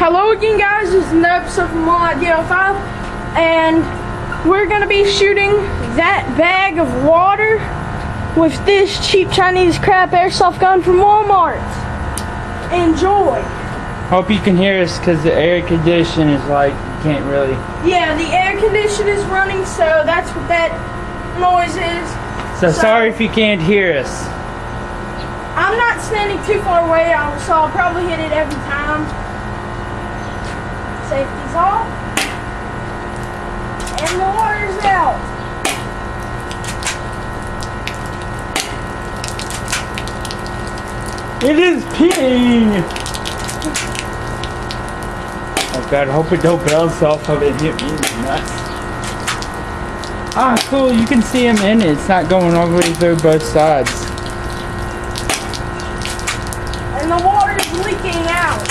Hello again, guys. This is another episode from DL5, and we're gonna be shooting that bag of water with this cheap Chinese crap airsoft gun from Walmart. Enjoy. Hope you can hear us because the air condition is like, you can't really. Yeah, the air condition is running, so that's what that noise is. So sorry if you can't hear us. I'm not standing too far away, so I'll probably hit it every time. Safety's off. And the water's out. It is peeing! Oh god, I hope it don't bounce off of it and hit me in the nuts. Ah, cool, you can see him in it. It's not going all the way through both sides. And the water's leaking out.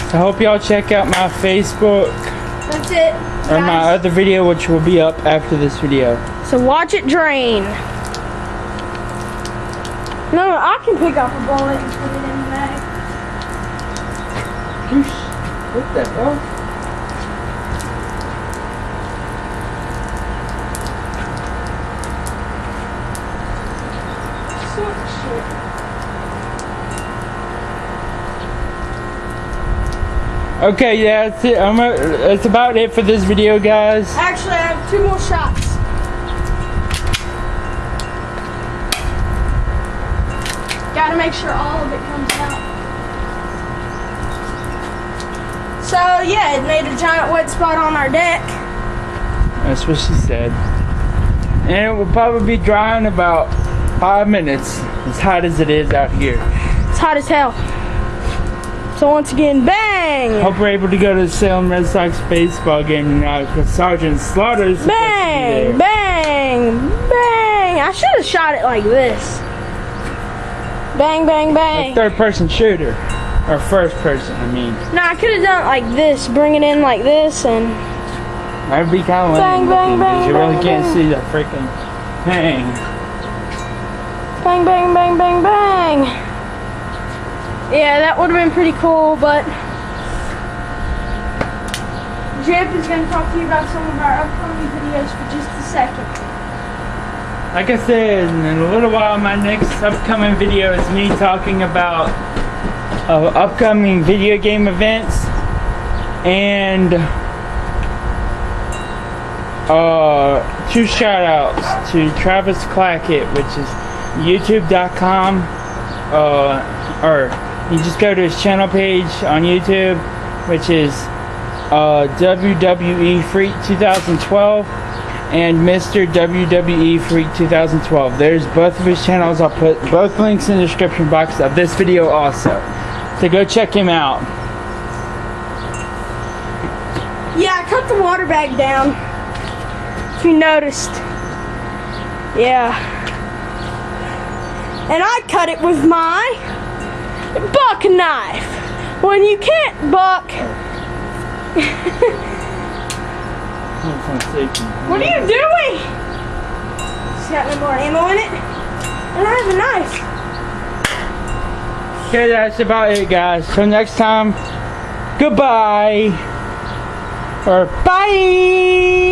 I hope y'all check out my Facebook. That's it. Or my other video, which will be up after this video. So watch it drain. No, I can pick up a bullet and put it in the bag. What the hell? Okay, yeah, that's it. That's about it for this video, guys. Actually, I have 2 more shots. Gotta make sure all of it comes out. So, yeah, it made a giant wet spot on our deck. That's what she said. And it will probably be dry in about 5 minutes. As hot as it is out here. It's hot as hell. So once again, bang! Hope we're able to go to the Salem Red Sox baseball game tonight because Sergeant Slaughter's supposed bang! to be there. Bang! Bang! I should have shot it like this. Bang, bang, bang. A third-person shooter. Or first-person, I mean. No, I could have done it like this. Bring it in like this and... That'd be kind of bang, bang, bang, because you really bang, can't bang. see the freaking thing. Bang, bang, bang, bang, bang. Yeah, that would have been pretty cool, but Jip is going to talk to you about some of our upcoming videos for just a second. Like I said, in a little while, my next upcoming video is me talking about upcoming video game events and 2 shout outs to Travis Clackett, which is youtube.com, or you just go to his channel page on YouTube, which is WWE Freak 2012 and Mr. WWE Freak 2012. There's both of his channels. I'll put both links in the description box of this video also. So go check him out. Yeah, I cut the water bag down. If you noticed. Yeah. And I cut it with my buck knife. When you can't buck. What are you doing? It's got no more ammo in it. And I have a knife. Okay, that's about it, guys. Till next time, goodbye. Or bye.